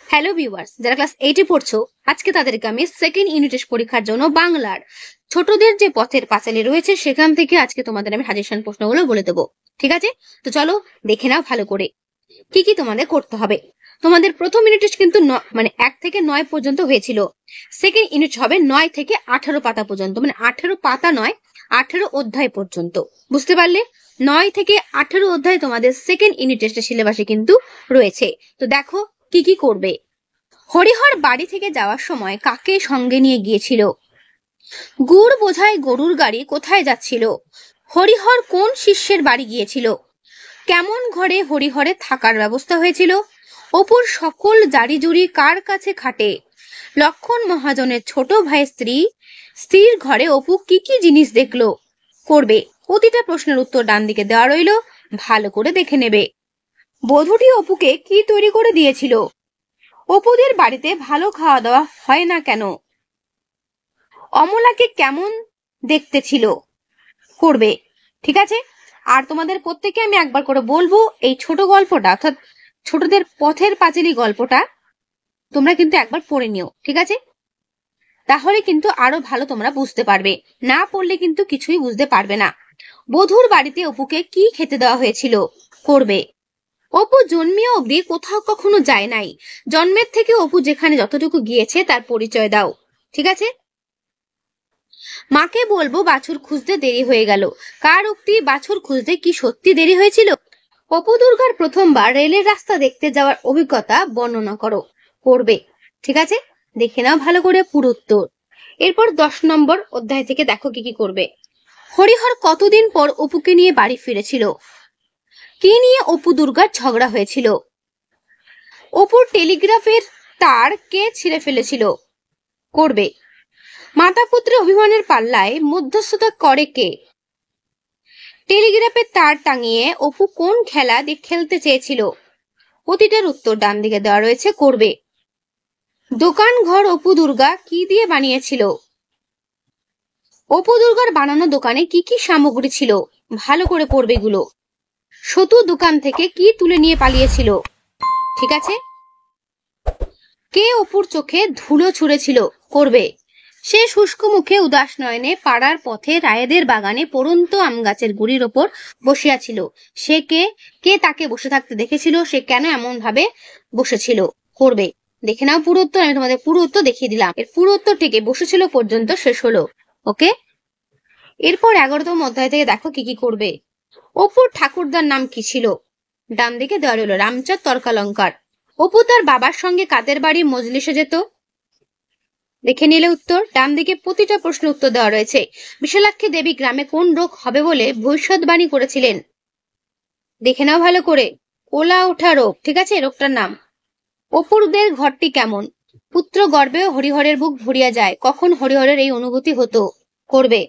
Hello viewers, যারা class 8 এ পড়ছো, আজকে তাদেরকে আমি সেকেন্ড ইউনিট টেস্ট পরীক্ষার জন্য বাংলার ছোটদের যে পথের পাঁচালী রয়েছে সেখান থেকে আজকে তোমাদের আমি সাজেশন প্রশ্নগুলো বলে দেবো। ঠিক আছে, তো চলো দেখে নাও ভালো করে কি কি তোমাদের করতে হবে। তোমাদের প্রথম ইউনিট টেস্ট কিন্তু 1 থেকে 9 পর্যন্ত হয়েছিল। সেকেন্ড ইউনিট হবে 9 থেকে 18 পাতা পর্যন্ত, মানে 18 পাতা নয়, 18 অধ্যায় পর্যন্ত। বুঝতে পারলে? 9 থেকে 18 অধ্যায় তোমাদের সেকেন্ড ইউনিট টেস্টের সিলেবাসে কিন্তু রয়েছে। তো দেখো কি কি করবে। হরিহর বাড়ি থেকে যাওয়ার সময় কাকে সঙ্গে নিয়ে গিয়েছিল? গুড় বোঝাই গরুর গাড়ি কোথায় যাচ্ছিল? হরিহর কোন শিষ্যের বাড়ি গিয়েছিল? কেমন ঘরে হরিহরে থাকার ব্যবস্থা হয়েছিল? অপুর সকল জারিজুরি কার কাছে খাটে? লক্ষণ মহাজনের ছোট ভাইয়ের স্ত্রীর ঘরে অপু কি কি জিনিস দেখলো? করবে। প্রতিটা প্রশ্নের উত্তর ডান দিকে দেওয়া রইল, ভালো করে দেখে নেবে। বধূটি অপুকে কি তৈরি করে দিয়েছিল? অপুদের বাড়িতে ভালো খাওয়া দাওয়া হয় না কেন? অমলাকে কেমন দেখতে ছিল? করবে। ঠিক আছে, আর তোমাদের প্রত্যেককে আমি একবার করে বলবো, এই ছোট গল্পটা অর্থাৎ ছোটদের পথের পাঁচালী গল্পটা তোমরা কিন্তু একবার পড়ে নিও। ঠিক আছে, তাহলে কিন্তু আরো ভালো তোমরা বুঝতে পারবে, না পড়লে কিন্তু কিছুই বুঝতে পারবে না। বধূর বাড়িতে অপুকে কি খেতে দেওয়া হয়েছিল? করবে। অপু জন্মিয়ে অবধি কোথাও কখনো যায় নাই। জন্মের থেকে অপু যেখানে যতটুকু গিয়েছে তার পরিচয় দাও। ঠিক আছে, মাকে বলবো বাছুর খুঁজতে দেরি হয়ে গেল। কার উক্তি? বাছুর খুঁজতে কি সত্যি দেরি হয়েছিল? অপু দুর্গার প্রথমবার রেলের রাস্তা দেখতে যাওয়ার অভিজ্ঞতা বর্ণনা করো। করবে। ঠিক আছে, দেখে নাও ভালো করে পুরো উত্তর। এরপর 10 নম্বর অধ্যায় থেকে দেখো কি কি করবে। হরিহর কতদিন পর অপুকে নিয়ে বাড়ি ফিরেছিল? কি নিয়ে অপু দুর্গার ঝগড়া হয়েছিল? অপুর টেলিগ্রাফের তার কে ছিঁড়ে ফেলেছিল? করবে। মাতা পুত্রের অভিমানের পাল্লায় মধ্যস্থতা করে কে? টেলিগ্রাফের তার টাঙিয়ে অপু কোন খেলা খেলতে চেয়েছিল? প্রতিটার উত্তর ডান দিকে দেওয়া রয়েছে, করবে। দোকান ঘর অপু দুর্গা কি দিয়ে বানিয়েছিল? অপু দুর্গার বানানো দোকানে কি কি সামগ্রী ছিল? ভালো করে পড়বে এগুলো। সতু দোকান থেকে কি তুলে নিয়ে পালিয়েছিল? ঠিক আছে, কে অপুর চোখে ধুলো ছুঁড়েছিল? করবে। সে শুষ্ক মুখে উদাস নয়নে পাড়ার পথে রায়েদের বাগানে পড়ন্ত আম গাছের গুড়ির ওপর বসিয়াছিল। সে কে? কে তাকে বসে থাকতে দেখেছিল? সে কেন এমন ভাবে বসেছিল? করবে। দেখে নাও পুরো উত্তর, আমি তোমাদের পুরো উত্তর দেখিয়ে দিলাম। এর পুরো উত্তর থেকে বসেছিল পর্যন্ত শেষ হলো। ওকে, এরপর 11তম অধ্যায় থেকে দেখো কি কি করবে। অপুর ঠাকুরদার নাম কি ছিল? ডান দিকে দেওয়া রইল রামচাঁদ তর্কালঙ্কার। অপু তার বাবার সঙ্গে কাদের বাড়ি মজলিসে যেত? দেখে নিলে উত্তর, ডান দিকে প্রতিটা প্রশ্ন উত্তর দেওয়া রয়েছে। বিশালাক্ষী দেবী গ্রামে কোন রোগ হবে বলে ভবিষ্যৎবাণী করেছিলেন? দেখে নাও ভালো করে, ওলা ওঠা রোগ। ঠিক আছে, রোগটার নাম। অপুরদের ঘরটি কেমন? পুত্র গর্ভেও হরিহরের বুক ভরিয়া যায়। কখন হরিহরের এই অনুভূতি হতো? করবে।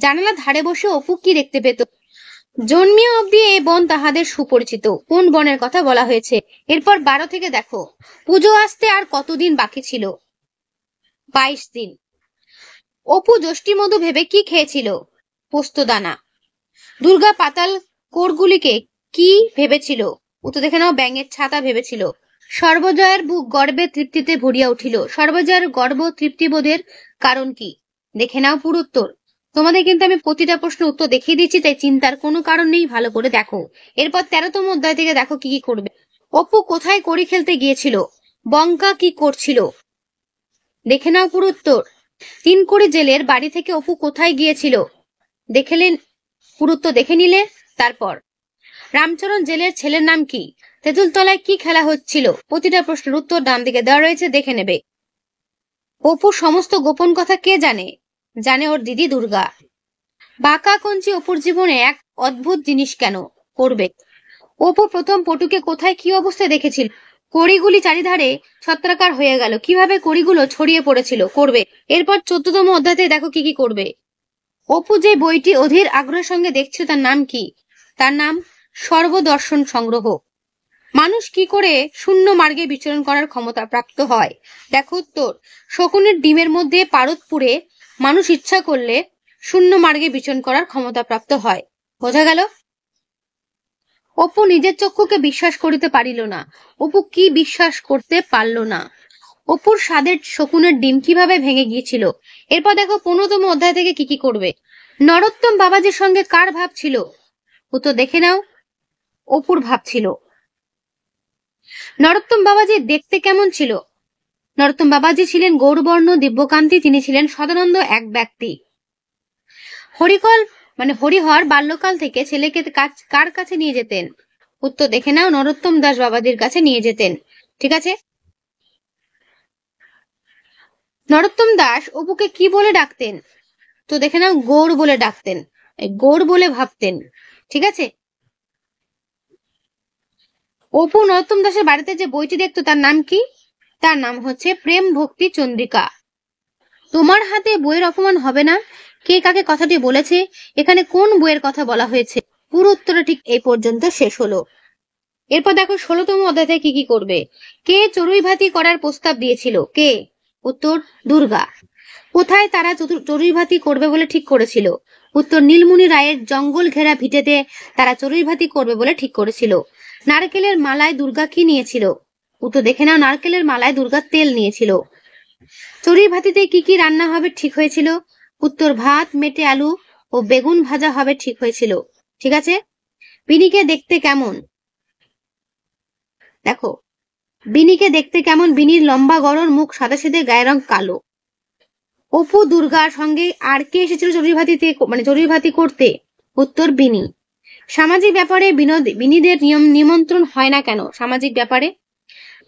জানালা ধারে বসে অপু কি দেখতে পেত? জন্মিয়ে অবধি এই বন তাহাদের সুপরিচিত। কোন বনের কথা বলা হয়েছে? এরপর 12 থেকে দেখো, পুজো আসতে আর কতদিন বাকি ছিল? 22 দিন। অপু যষ্টি মধু ভেবে কি খেয়েছিল? পোস্তদানা। দুর্গা পাতাল কোরগুলিকে কি ভেবেছিল? উত্তর দেখে নাও, ব্যাঙের ছাতা ভেবেছিল। সর্বজয়ের বুক গর্বে তৃপ্তিতে ভরিয়া উঠিল। সর্বজয়ের গর্ব তৃপ্তিবোধের কারণ কি? দেখে নাও পুরো উত্তর। তোমাদের কিন্তু আমি প্রতিটা প্রশ্ন উত্তর দেখিয়ে দিচ্ছি, তাই চিন্তার কোনো কারণ নেই, ভালো করে দেখো। এরপর 13তম অধ্যায় থেকে দেখো কি কি করবে। অপু কোথায় কড়ি খেলতে গিয়েছিল? বঙ্কা কি করছিল? দেখে নাও পুরো উত্তর। 3 কোড়ি জেলের বাড়ি থেকে অপু কোথায় গিয়েছিল? দেখলেন, পুরো উত্তর দেখে নিলে। তারপর রামচরণ জেলের ছেলের নাম কি? তেঁতুল তলায় কি খেলা হচ্ছিল? প্রতিটা প্রশ্নের উত্তর ডান দিকে দেওয়া রয়েছে, দেখে নেবে। অপুর সমস্ত গোপন কথা কে জানে? জানে ওর দিদি দুর্গা। বাঁকা কঞ্চি অপুর জীবনে এক অদ্ভুত জিনিস কেন? করবে। অপু প্রথম পটুকে কোথায় কি অবস্থায় দেখেছিল? কড়িগুলি চারিধারে ছত্রাকার হয়ে গেল। কিভাবে কড়িগুলো ছড়িয়ে পড়েছিল? করবে। এরপর 14তম অধ্যায়তে দেখো কি কি করবে। অপু যে বইটি অধীর আগ্রহের সঙ্গে দেখছিল তার নাম কি? তার নাম সর্বদর্শন সংগ্রহ। মানুষ কি করে শূন্য মার্গে বিচরণ করার ক্ষমতা প্রাপ্ত হয়? দেখো উত্তর, শকুনের ডিমের মধ্যে পারদ পুড়ে মানুষ ইচ্ছা করলে শূন্য মার্গে বিচরণ করার ক্ষমতা প্রাপ্ত হয়। বোঝা গেল? অপু নিজের চক্ষুকে বিশ্বাস করিতে পারিল না। অপু কি বিশ্বাস করতে পারল না? অপুর স্বাদের শকুনের ডিম কিভাবে ভেঙে গিয়েছিল? এরপর দেখো 15তম অধ্যায় থেকে কি কি করবে। নরোত্তম বাবাজির সঙ্গে কার ভাব ছিল? উত্তর দেখে নাও, অপুর ভাব ছিল। নরোত্তম বাবাজি দেখতে কেমন ছিল? নরোত্তম বাবাজি ছিলেন গৌরবর্ণ দিব্যকান্তি, তিনি ছিলেন সদানন্দ এক ব্যক্তি। হরিকল হরিহর বাল্যকাল থেকে ছেলেকে কার কাছে নিয়ে যেতেন? উত্তর দেখে নাও, নরোত্তম দাস বাবাজির কাছে নিয়ে যেতেন। ঠিক আছে। নরোত্তম দাস অপুকে কি বলে ডাকতেন? তো দেখে নাও, গৌর বলে ডাকতেন, গৌর বলে ভাবতেন। ঠিক আছে। অপু নরোত্তম দাসের বাড়িতে যে বইটি দেখতো তার নাম কি? তার নাম হচ্ছে প্রেম ভক্তি চন্দ্রিকা। তোমার হাতে বইয়ের অপমান হবে না? কে কাকে কথাটি বলেছে? এখানে কোন বইয়ের কথা বলা হয়েছে? পুরো উত্তরটা ঠিক এই পর্যন্ত শেষ হলো। এরপর দেখো 16তম অধ্যায়ে কি কি করবে। কে চড়ুই ভাতি করার প্রস্তাব দিয়েছিল? কে? উত্তর দুর্গা। কোথায় তারা চড়ুই ভাতি করবে বলে ঠিক করেছিল? উত্তর নীলমণি রায়ের জঙ্গল ঘেরা ভিটেতে তারা চড়ুই ভাতি করবে বলে ঠিক করেছিল। নারকেলের মালায় দুর্গা কি নিয়েছিল? উত্তর দেখে নাও, নারকেলের মালায় দুর্গা তেল নিয়েছিল। চড়ুই ভাতিতে কি কি রান্না হবে ঠিক হয়েছিল? উত্তর ভাত, মেটে আলু ও বেগুন ভাজা হবে ঠিক হয়েছিল। ঠিক আছে। বিনিকে দেখতে কেমন? দেখো, বিনিকে দেখতে কেমন? বিনির লম্বা গড়ন, মুখ সাদাসিধে, গায়ের রং কালো। অপু দুর্গার সঙ্গে আর কে এসেছিল চড়ুই ভাতি করতে? উত্তর বিনি। সামাজিক ব্যাপারে বিনিদের নিমন্ত্রণ হয় না কেন? সামাজিক ব্যাপারে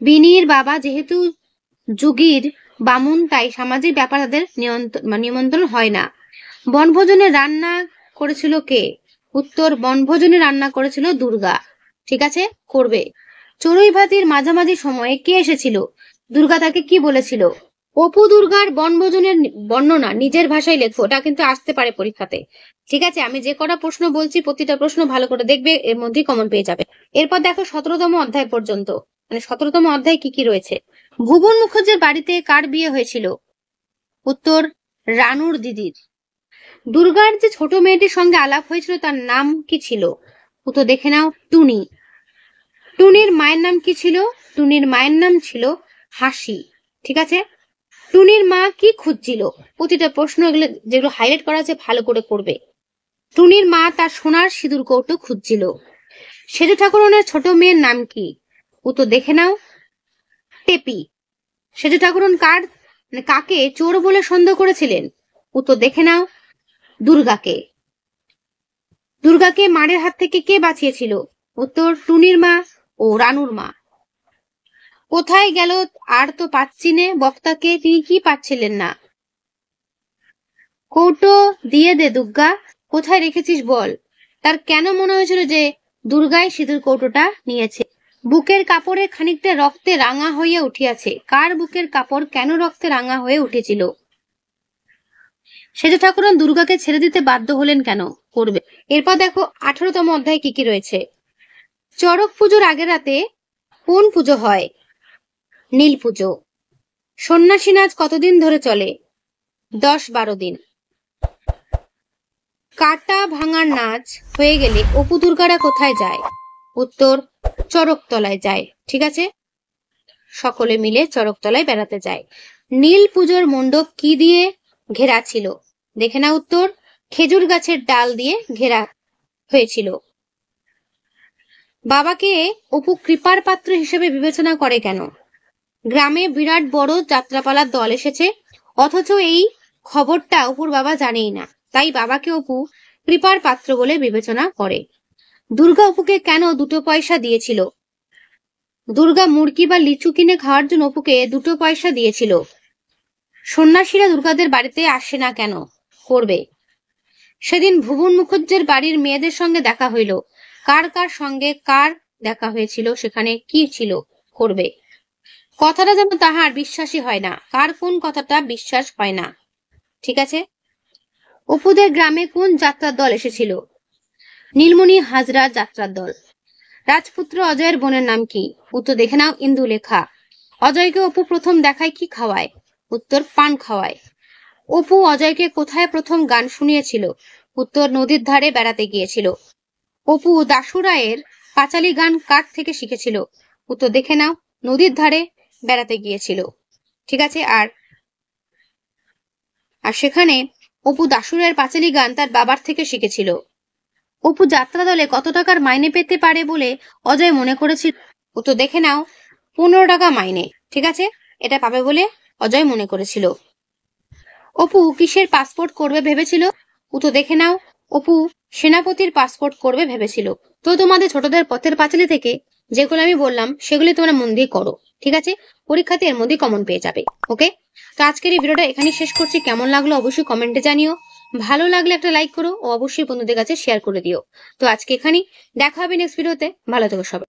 বিনির বাবা যেহেতু যুগীর বামুন, তাই সামাজিক ব্যাপার তাদের নিমন্ত্রণ হয় না। বনভোজনে রান্না করেছিল কে? উত্তর বনভোজনে রান্না করেছিল দুর্গা। ঠিক আছে, করবে। চড়ুই ভাতির মাঝামাঝি সময়ে কে এসেছিল? দুর্গা তাকে কি বলেছিল? অপু দুর্গার বনভোজনের বর্ণনা নিজের ভাষায় লেখো। ওটা কিন্তু আসতে পারে পরীক্ষাতে। ঠিক আছে, আমি যে কটা প্রশ্ন বলছি প্রতিটা প্রশ্ন ভালো করে দেখবে, এর মধ্যেই কমন পেয়ে যাবে। এরপর দেখো 17তম অধ্যায় পর্যন্ত, 17তম অধ্যায় কি কি রয়েছে। ভুবন মুখার্জির বাড়িতে কার বিয়ে হয়েছিল? উত্তর রানুর দিদির। দুর্গার যে ছোট মেয়েটির সঙ্গে আলাপ হয়েছিল তার নাম কি ছিল? উত্তর দেখে নাও, টুনি। টুনির মায়ের নাম কি ছিল? টুনির মায়ের নাম ছিল হাসি। ঠিক আছে। টুনির মা কি খুঁজছিল? প্রতিটা প্রশ্ন যেগুলো হাইলাইট করা আছে ভালো করে করবে। টুনির মা তার সোনার সিঁদুর কৌটো খুঁজছিল। সেজু ঠাকুরনের ছোট মেয়ের নাম কি? উত্তর দেখে নাও, টেপি। সেজু ঠাকুরন কাকে চোর বলে সন্দেহ করেছিলেন? উত্তর দেখে নাও, দুর্গাকে। দুর্গাকে মারের হাত থেকে কে বাঁচিয়েছিল? উত্তর টুনির মা ও রানুর মা। কোথায় গেল আর তো পাচ্ছি নে বক্তাকে, তিনি কি পাচ্ছিলেন না? কৌটো দিয়ে দে দুর্গা, কোথায় রেখেছিস বল। তার কেন মনে হয়েছিল যে দুর্গাই সিঁদুর কৌটোটা নিয়েছে? বুকের কাপড়ে খানিকটা রক্তে রাঙা হইয়া উঠিয়াছে। কার বুকের কাপড় কেন রক্তে রাঙা হয়ে উঠেছিল? সেজু ঠাকুরন দুর্গাকে ছেড়ে দিতে বাধ্য হলেন কেন? করবে। এরপর দেখো 18তম অধ্যায় কি কি রয়েছে। চড়ক পুজোর আগের রাতে কোন পুজো হয়? নীল পুজো। সন্ন্যাসী নাচ কতদিন ধরে চলে? 10-12 দিন। কাটা ভাঙার নাচ হয়ে গেলে অপু দুর্গারা কোথায় যায়? উত্তর চড়কতলায় যায়। ঠিক আছে, সকলে মিলে চড়কতলায় বেড়াতে যায়। নীল পুজোর মণ্ডপ কি দিয়ে ঘেরা ছিল? দেখে না উত্তর, খেজুর গাছের ডাল দিয়ে ঘেরা হয়েছিল। বাবাকে অপু কৃপার পাত্র হিসেবে বিবেচনা করে কেন? গ্রামে বিরাট বড় যাত্রাপালার দল এসেছে, অথচ এই খবরটা অপুর বাবা জানেই না, তাই বাবাকে অপু কৃপার পাত্র বলে বিবেচনা করে। দুর্গা অপুকে কেন 2 পয়সা দিয়েছিল? দুর্গা মুরগি বা লিচু কিনে খাওয়ার জন্য অপুকে 2 পয়সা দিয়েছিল। সন্ন্যাসীরা দুর্গাদের বাড়িতে আসে না কেন? করবে। সেদিন ভুবন মুখার্জির বাড়ির মেয়েদের সঙ্গে দেখা হইল। কার কার সঙ্গে কার দেখা হয়েছিল, সেখানে কি ছিল? করবে। কথাটা যেন তাহার বিশ্বাসই হয় না। কার কোন কথাটা বিশ্বাস হয় না? ঠিক আছে। অপুদের গ্রামে কোন যাত্রার দল এসেছিল? নীলমণি হাজরা যাত্রার দল। রাজপুত্র অজয়ের বোনের নাম কি? উত্তর দেখে নাও, ইন্দুলেখা। অজয়কে অপু প্রথম দেখায় কি খাওয়ায়? উত্তর পান খাওয়ায়। অপু অজয়কে কোথায় প্রথম গান শুনিয়েছিল? উত্তর নদীর ধারে বেড়াতে গিয়েছিল। অপু দাশুরায়ের পাঁচালী গান কার থেকে শিখেছিল? উত্তর দেখে নাও। নদীর ধারে বেড়াতে গিয়েছিল। ঠিক আছে। আর সেখানে অপু দাশুরের পাঁচালী গান তার বাবার থেকে শিখেছিল। অপু যাত্রা দলে কত টাকার মাইনে পেতে পারে বলে অজয় মনে করেছিল? উত্তর দেখে নাও। 15 টাকা মাইনে। ঠিক আছে, এটা পাবে বলে অজয় মনে করেছিল। অপু কিসের পাসপোর্ট করবে ভেবেছিল? উত্তর দেখে নাও। অপু সেনাপতির পাসপোর্ট করবে ভেবেছিল। তো তোমাদের ছোটদের পথের পাঁচালী থেকে যেগুলো আমি বললাম সেগুলি তোমরা মন দিয়ে করো। ঠিক আছে, পরীক্ষাতে এর মধ্যে কমন পেয়ে যাবে। ওকে, তো আজকের এই ভিডিওটা এখানেই শেষ করছি। কেমন লাগলো অবশ্যই কমেন্টে জানিও। ভালো লাগলে একটা লাইক করো ও অবশ্যই বন্ধুদের কাছে শেয়ার করে দিও। তো আজকে এখানেই, দেখা হবে নেক্সট ভিডিওতে। ভালো থেকো সবাই।